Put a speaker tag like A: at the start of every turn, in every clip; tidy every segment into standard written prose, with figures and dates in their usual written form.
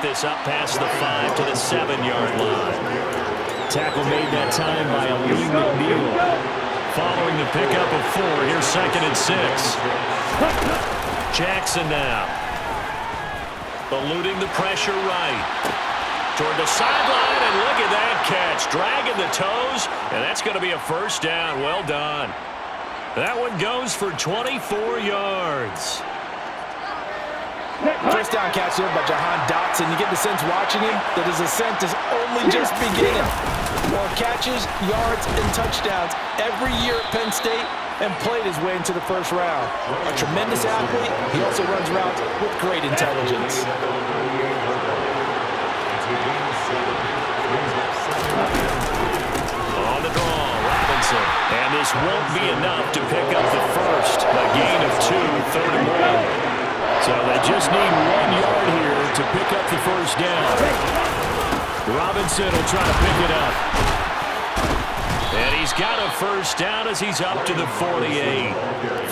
A: this up past the 5 to the 7-yard line. Tackle made that time by Aleem McNeil. Following the pickup of 4, here's 2nd and 6. Jackson now. Eluding the pressure right. Toward the sideline, and look at that catch. Dragging the toes, and that's going to be a first down. Well done. That one goes for 24 yards.
B: First down catch there by Jahan Dotson. You get the sense watching him that his ascent is only just beginning. More catches, yards, and touchdowns every year at Penn State, and played his way into the first round. A tremendous athlete, he also runs routes with great intelligence.
A: On the draw, Robinson. And this won't be enough to pick up the first. A gain of 2, 3rd and 1. So they just need 1 yard here to pick up the first down. Robinson will try to pick it up. And he's got a first down as he's up to the 48.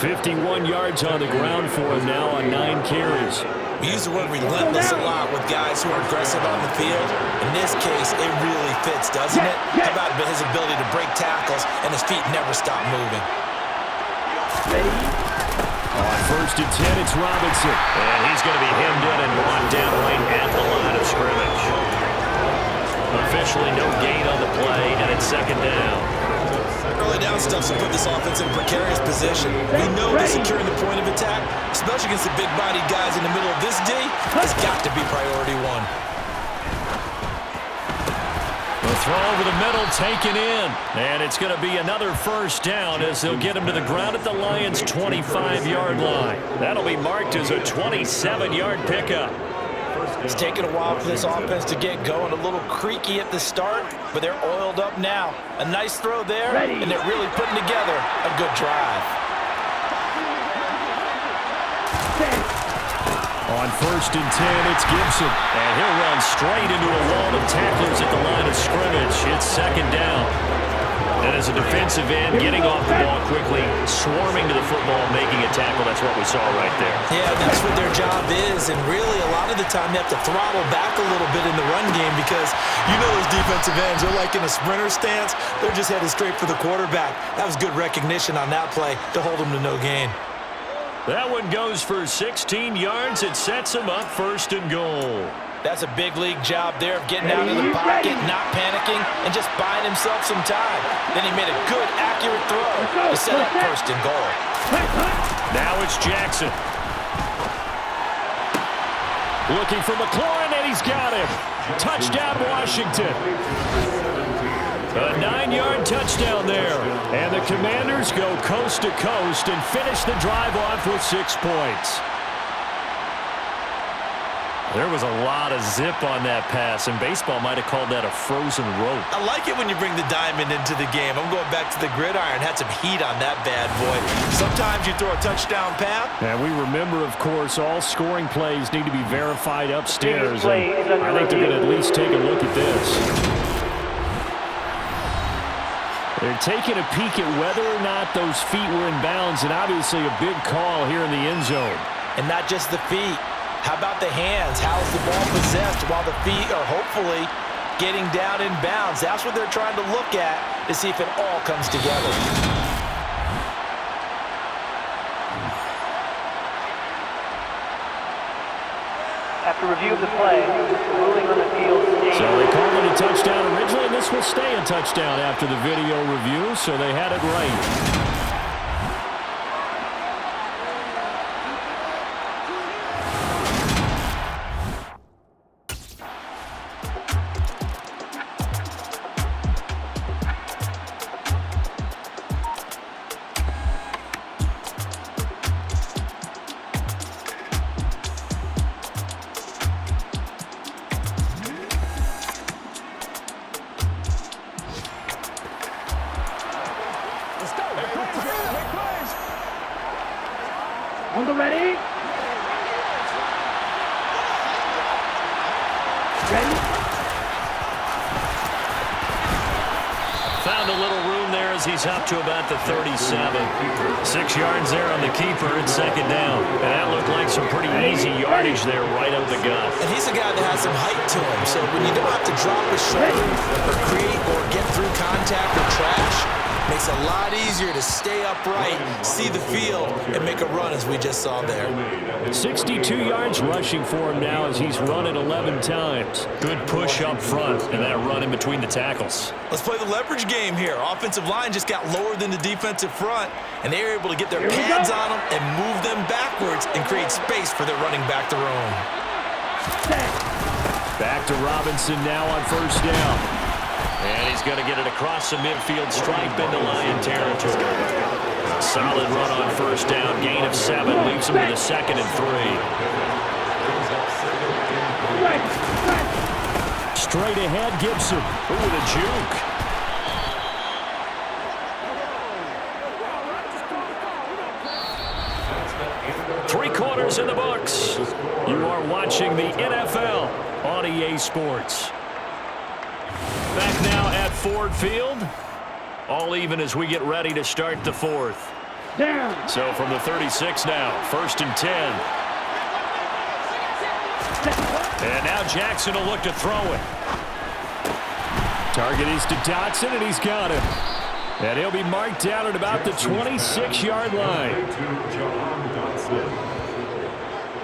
A: 51 yards on the ground for him now on 9 carries.
C: We use the word relentless a lot with guys who are aggressive on the field. In this case, it really fits, doesn't it? How about his ability to break tackles and his feet never stop moving?
A: On 1st and 10, it's Robinson. And he's going to be hemmed in and brought down right at the line of scrimmage. Officially no gain on the play, and it's 2nd down.
C: Early down stuff to put this offense in a precarious position. We know that securing the point of attack, especially against the big-bodied guys in the middle of this D, has got to be priority 1.
A: The throw over the middle, taken in. And it's going to be another first down as they'll get him to the ground at the Lions' 25-yard line. That'll be marked as a 27-yard pickup.
B: It's taken a while for this offense to get going. A little creaky at the start, but they're oiled up now. A nice throw there, and they're really putting together a good drive.
A: On 1st and 10, it's Gibson. And he'll run straight into a wall of tacklers at the line of scrimmage. It's 2nd down. And as a defensive end, getting off the ball quickly, swarming to the football, making a tackle. That's what we saw right there.
C: Yeah, that's what their job is. And really, a lot of the time, they have to throttle back a little bit in the run game because you know those defensive ends, they're like in a sprinter stance. They're just headed straight for the quarterback. That was good recognition on that play to hold them to no gain.
A: That one goes for 16 yards. It sets him up 1st and goal.
B: That's a big league job there of getting out of the pocket, not panicking, and just buying himself some time. Then he made a good, accurate throw to set up 1st and goal.
A: Now it's Jackson. Looking for McLaurin, and he's got him. Touchdown, Washington. A 9-yard touchdown there. And the Commanders go coast to coast and finish the drive off with 6 points. There was a lot of zip on that pass, and baseball might have called that a frozen rope.
C: I like it when you bring the diamond into the game. I'm going back to the gridiron. Had some heat on that bad boy. Sometimes you throw a touchdown pass.
A: And we remember, of course, all scoring plays need to be verified upstairs. And I think they're going to at least take a look at this. They're taking a peek at whether or not those feet were in bounds, and obviously a big call here in the end zone.
B: And not just the feet. How about the hands? How is the ball possessed while the feet are hopefully getting down in bounds? That's what they're trying to look at to see if it all comes together.
D: After review of the play, ruling on the field.
A: So they called it a touchdown originally, and this will stay a touchdown after the video review, so they had it right.
D: Ready? Ready?
A: Found a little room there as as he's up to about the 37. 6 yards there on the keeper. It's second down. And that looked like some pretty easy yardage there right up the gut.
C: And he's a guy that has some height to him, so when you don't have to drop a shoulder or create or get through contact or trash, makes it a lot easier to stay upright, see the field, and make a run as we just saw there.
A: 62 yards rushing for him now as he's run it 11 times. Good push up front and that run in between the tackles.
C: Let's play the leverage game here. Offensive line just got lower than the defensive front, and they were able to get their pads on them and move them backwards and create space for their running back to roam.
A: Back to Robinson now on first down. And he's going to get it across the midfield stripe into Lion territory. Solid run on first down. Gain of 7. Leaves him to the 2nd and 3. Straight ahead, Gibson. Ooh, with a juke. Three quarters in the books. You are watching the NFL on EA Sports. Back now at Ford Field. All even as we get ready to start the fourth. So from the 36 now, 1st and 10. And now Jackson will look to throw it. Target is to Dotson, and he's got him. And he'll be marked down at about the 26-yard line.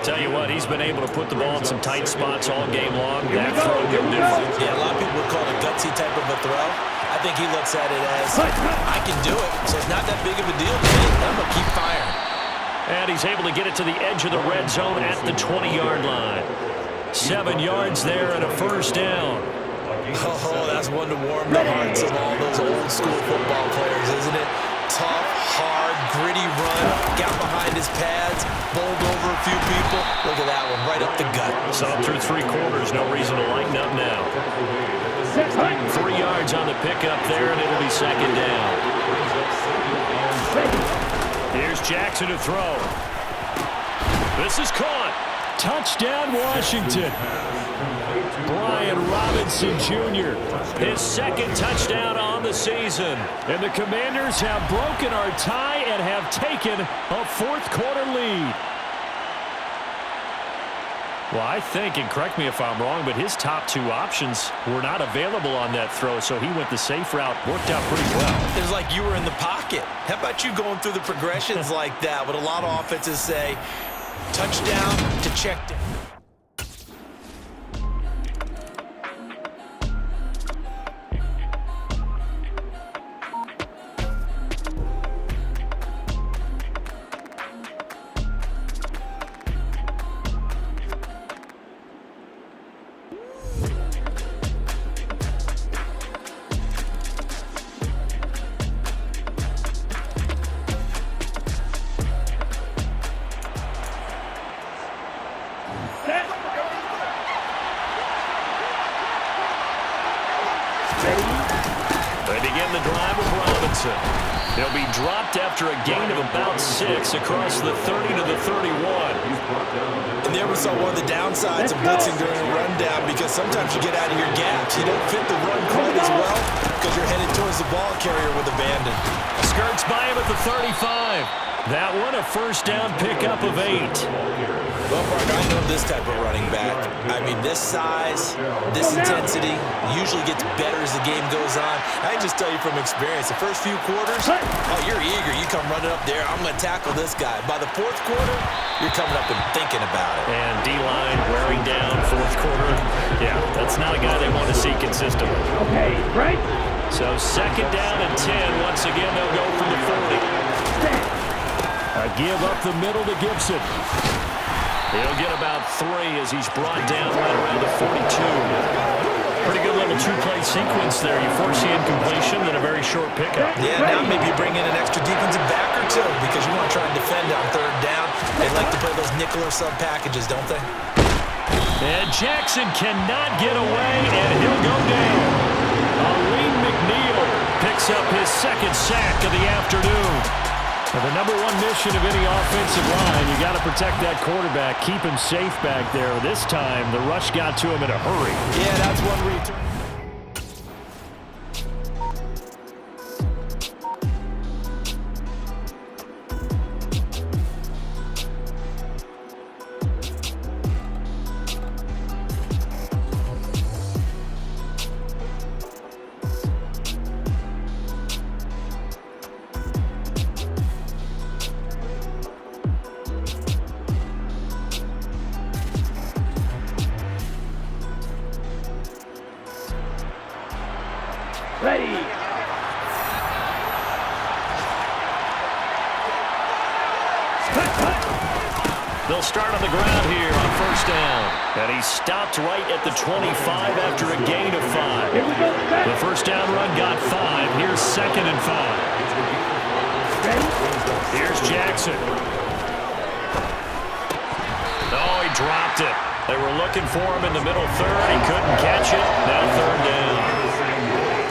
A: Tell you what, he's been able to put the ball in some tight spots all game long. That throw no different.
C: Yeah, a lot of people would call it a gutsy type of a throw. I think he looks at it as, I can do it, so it's not that big of a deal to me. I'm going to keep firing.
A: And he's able to get it to the edge of the red zone at the 20-yard line. 7 yards there and a first down.
C: Oh, that's one to warm the hearts of all those old-school football players, isn't it? Tough, hard, gritty run, got behind his pads, bowled over a few people. Look at that one, right up the gut.
A: Saw through 3 quarters, no reason to lighten up now. 3 yards on the pickup there, and it'll be second down. Here's Jackson to throw. This is caught. Touchdown, Washington. Brian Robinson Jr., his 2nd touchdown on the season. And the Commanders have broken our tie and have taken a 4th quarter lead. Well, I think, and correct me if I'm wrong, but his top 2 options were not available on that throw, so he went the safe route. Worked out pretty well.
C: It was like you were in the pocket. How about you going through the progressions like that? What a lot of offenses say, touchdown to check down.
A: They begin the drive with Robinson. He'll be dropped after a gain of about 6 across the 30 to the 31.
C: And there we saw one of the downsides of blitzing during a rundown, because sometimes you get out of your gaps. You don't fit the run quite as well because you're headed towards the ball carrier with abandon.
A: Skirts by him at the 35. That one a first down pickup of 8.
C: Well, Mark, I know this type of running back. I mean, this size, this intensity usually gets better as the game goes on. I can just tell you from experience, the first few quarters, oh, you're eager. You come running up there, I'm going to tackle this guy. By the 4th quarter, you're coming up and thinking about it.
A: And D-line wearing down 4th quarter. Yeah, that's not a guy they want to see consistently.
D: Okay, right?
A: So 2nd down and 10. Once again, they'll go from the 40. A give up the middle to Gibson. He'll get about 3 as he's brought down right around the 42. Pretty good little 2-play sequence there. You force the incompletion, then a very short pickup.
C: Yeah, now maybe you bring in an extra defensive back or 2 because you want to try and defend on 3rd down. They like to play those nickel or sub packages, don't they?
A: And Jackson cannot get away, and he'll go down. Aleem McNeil picks up his 2nd sack of the afternoon. Well, the number 1 mission of any offensive line, you got to protect that quarterback, keep him safe back there. This time, the rush got to him in a hurry.
C: Yeah, that's one return.
D: Ready.
A: They'll start on the ground here on first down. And he stopped right at the 25 after a gain of 5. The first down run got 5. Here's 2nd and 5. Here's Jackson. Oh, he dropped it. They were looking for him in the middle third. He couldn't catch it. Now 3rd down.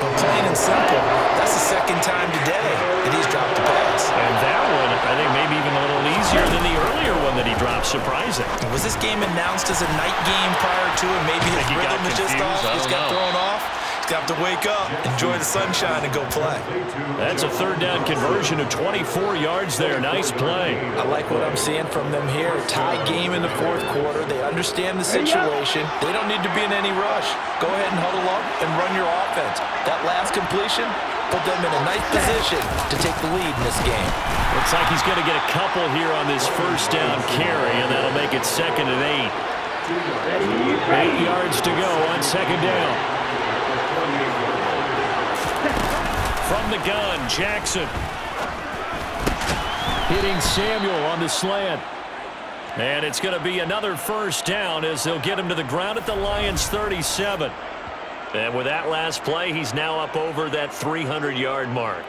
C: Well, plain and simple, that's the 2nd time today that he's dropped a pass.
A: And that one, I think, maybe even a little easier than the earlier one that he dropped. Surprising.
C: Was this game announced as a night game prior to it? Maybe his rhythm is just off. He's got thrown off. He's got to wake up, enjoy the sunshine, and go play.
A: That's a 3rd down conversion of 24 yards there. Nice play.
C: I like what I'm seeing from them here. Tie game in the 4th quarter. They understand the situation. They don't need to be in any rush. Go ahead and huddle up and run your offense. That last completion put them in a nice position to take the lead in this game.
A: Looks like he's going to get a couple here on this first down carry, and that'll make it 2nd and 8. 8 yards to go on 2nd down. From the gun, Jackson. Hitting Samuel on the slant. And it's going to be another first down as they'll get him to the ground at the Lions' 37. And with that last play, he's now up over that 300-yard mark.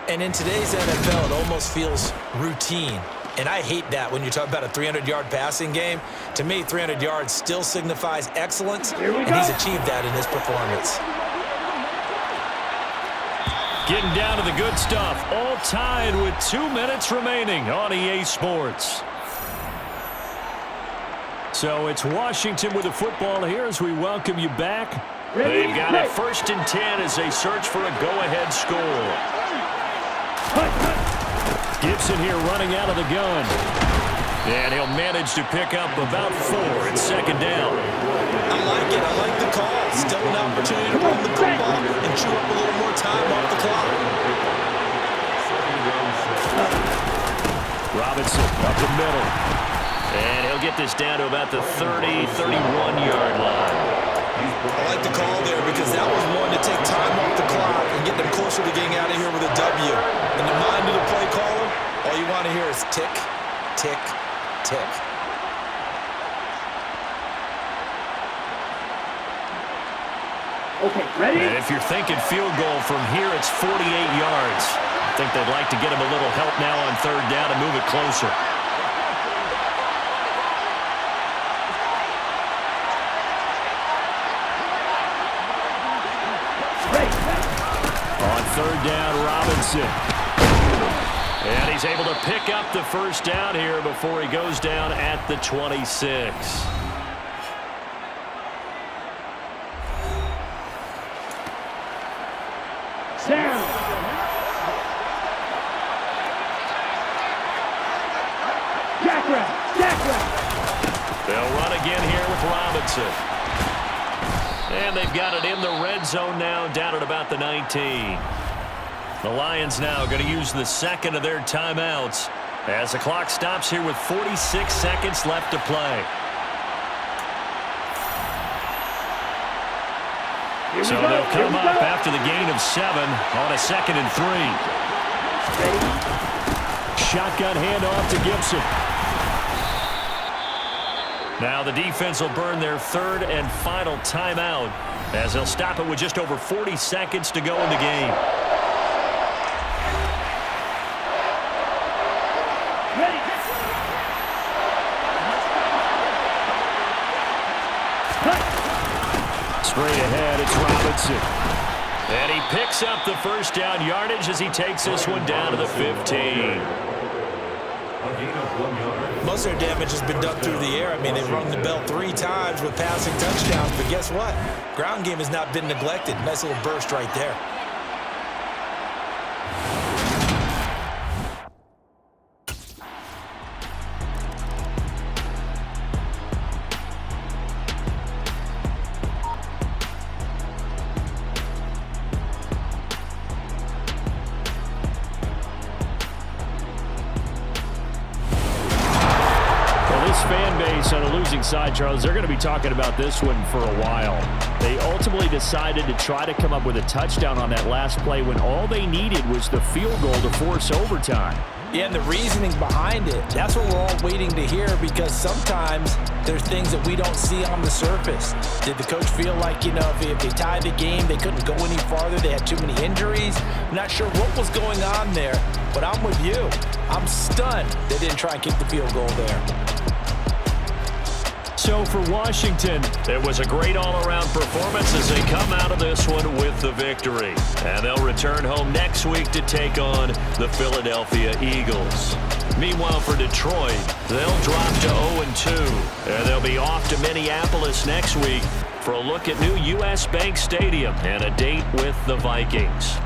C: And in today's NFL, it almost feels routine. And I hate that when you talk about a 300-yard passing game. To me, 300 yards still signifies excellence, and he's achieved that in his performance.
A: Getting down to the good stuff. All tied with 2 minutes remaining on EA Sports. So it's Washington with the football here as we welcome you back. They've got it 1st and 10 as they search for a go-ahead score. Gibson here running out of the gun. And he'll manage to pick up about 4 at 2nd down.
C: I like it. I like the call. Still an opportunity to run the football and chew up a little more time off the clock.
A: Robinson up the middle. And he'll get this down to about the 30, 31-yard line.
C: I like the call there because that was one to take time off the clock and get them closer to getting out of here with a W. In the mind of the play caller, all you want to hear is tick, tick, tick.
D: Okay, ready?
A: And if you're thinking field goal from here, it's 48 yards. I think they'd like to get him a little help now on 3rd down and move it closer. On 3rd down, Robinson. And he's able to pick up the first down here before he goes down at the 26.
D: Down.
A: They'll run again here with Robinson. And they've got it in the red zone now, down at about the 19. The Lions now going to use the 2nd of their timeouts as the clock stops here with 46 seconds left to play. So they'll come up after the gain of 7 on a 2nd and 3. Shotgun handoff to Gibson. Now the defense will burn their 3rd and final timeout as they'll stop it with just over 40 seconds to go in the game. Straight ahead, it's Robinson. And he picks up the first down yardage as he takes this one down to the 15.
C: Most of their damage has been done through the air. I mean, they've rung the bell 3 times with passing touchdowns, but guess what? Ground game has not been neglected. Nice little burst right there.
A: So on a losing side, Charles, they're going to be talking about this one for a while. They ultimately decided to try to come up with a touchdown on that last play when all they needed was the field goal to force overtime.
B: Yeah, and the reasoning behind it, that's what we're all waiting to hear, because sometimes there's things that we don't see on the surface. Did the coach feel like, if they tied the game, they couldn't go any farther, they had too many injuries? I'm not sure what was going on there, but I'm with you. I'm stunned they didn't try and kick the field goal there.
A: So for Washington, it was a great all-around performance as they come out of this one with the victory. And they'll return home next week to take on the Philadelphia Eagles. Meanwhile, for Detroit, they'll drop to 0-2. And they'll be off to Minneapolis next week for a look at new U.S. Bank Stadium and a date with the Vikings.